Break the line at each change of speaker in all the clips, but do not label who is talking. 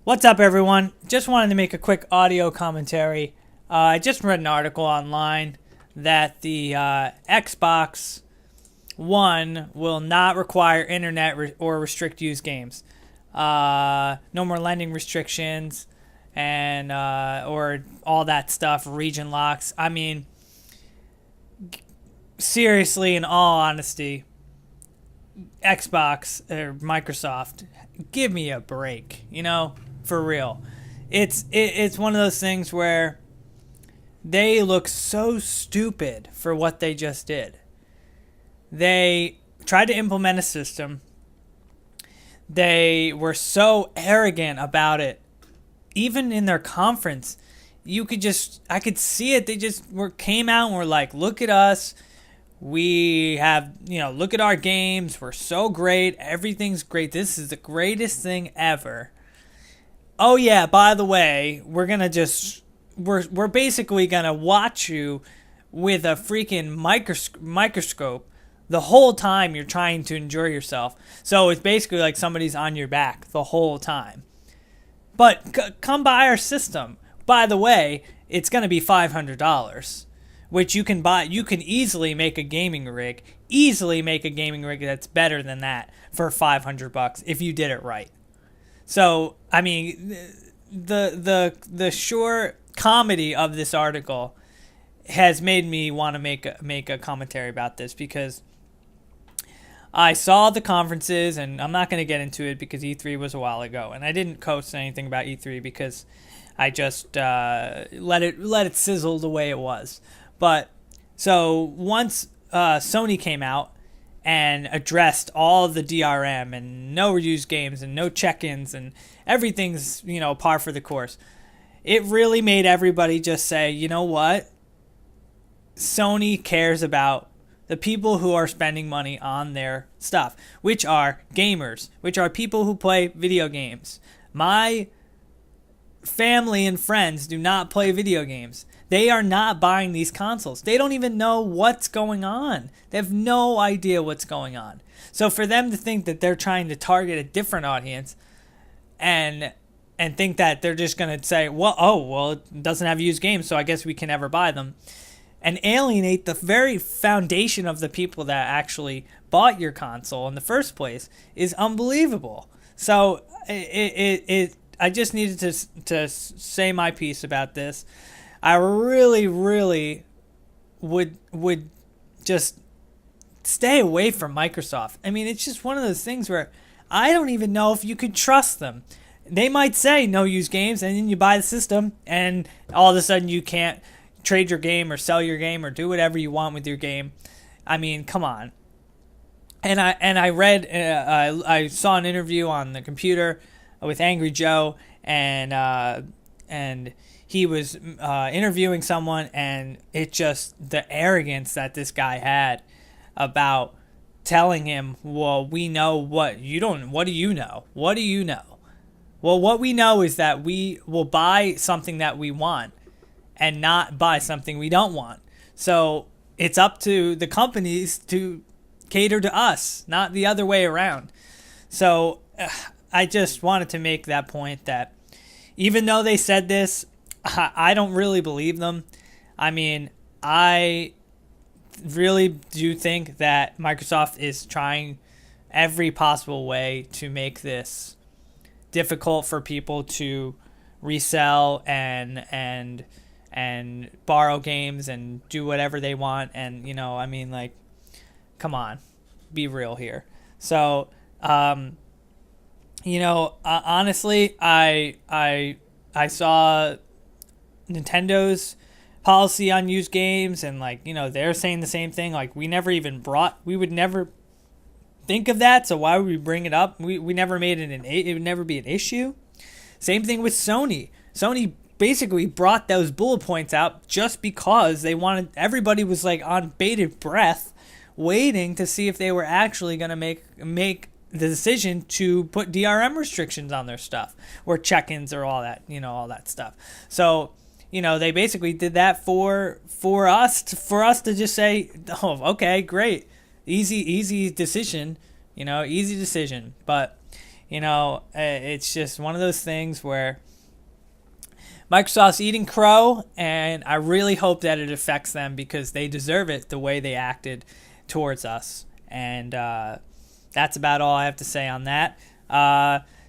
What's up, everyone? Just wanted to make a quick audio commentary. I just read an article online that the Xbox One will not require internet or restrict used games. No more lending restrictions and or all that stuff, region locks. I mean, seriously, in all honesty, Xbox or Microsoft, give me a break, for real. It's one of those things where they look so stupid for what they just did. They tried to implement a system. They were so arrogant about it. Even in their conference, I could see it. They just came out and were like, "Look at us. We have, look at our games. We're so great. Everything's great. This is the greatest thing ever. Oh yeah, by the way, we're basically gonna watch you with a freaking microscope the whole time you're trying to enjoy yourself. So it's basically like somebody's on your back the whole time. But come buy our system. By the way, it's gonna be $500." Which you can buy. You can easily make a gaming rig. Easily make a gaming rig that's better than that for $500 if you did it right. So I mean, the sure comedy of this article has made me want to make a commentary about this, because I saw the conferences, and I'm not going to get into it because E3 was a while ago, and I didn't post anything about E3 because I just let it sizzle the way it was. But so once Sony came out and addressed all the DRM and no reused games and no check-ins and everything's, par for the course, it really made everybody just say, you know what? Sony cares about the people who are spending money on their stuff, which are gamers, which are people who play video games. My family and friends do not play video games. They are not buying these consoles. They don't even know what's going on. They have no idea what's going on. So for them to think that they're trying to target a different audience and think that they're just going to say, well, it doesn't have used games, so I guess we can never buy them, and alienate the very foundation of the people that actually bought your console in the first place is unbelievable. So I just needed to say my piece about this. I really, really would just stay away from Microsoft. I mean, it's just one of those things where I don't even know if you could trust them. They might say no use games, and then you buy the system, and all of a sudden you can't trade your game or sell your game or do whatever you want with your game. I mean, come on. And I read, I saw an interview on the computer with Angry Joe, and he was interviewing someone, and it just, the arrogance that this guy had about telling him, well, we know what you don't. What do you know? What do you know? Well, what we know is that we will buy something that we want and not buy something we don't want. So it's up to the companies to cater to us, not the other way around. So I just wanted to make that point that even though they said this, I don't really believe them. I mean, I really do think that Microsoft is trying every possible way to make this difficult for people to resell and borrow games and do whatever they want. And, I mean, like, come on, be real here. So, honestly, I saw Nintendo's policy on used games, and they're saying the same thing. Like, we would never think of that, so why would we bring it up? We never made it it would never be an issue. Same thing with Sony. Sony basically brought those bullet points out just because they wanted, everybody was like on bated breath waiting to see if they were actually going to make the decision to put DRM restrictions on their stuff, or check-ins, or all that stuff. So, they basically did that for us to just say, oh, okay, great, easy decision, easy decision. But, It's just one of those things where Microsoft's eating crow, and I really hope that it affects them because they deserve it the way they acted towards us. And that's about all I have to say on that.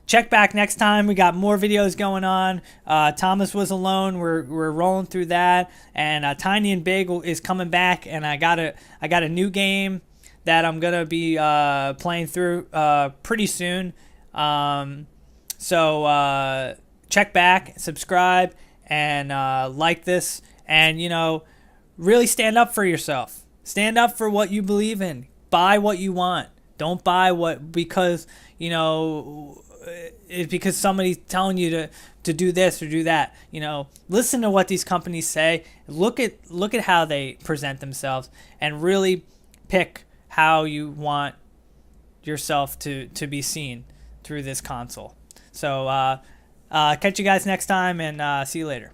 Check back next time. We got more videos going on. Thomas Was Alone. We're rolling through that, and Tiny and Big is coming back. And I got a new game that I'm gonna be playing through pretty soon. So check back, subscribe, and like this, and really stand up for yourself. Stand up for what you believe in. Buy what you want. Don't buy because it's because somebody's telling you to do this or do that. Listen to what these companies say. Look at how they present themselves, and really pick how you want yourself to be seen through this console. So catch you guys next time, and see you later.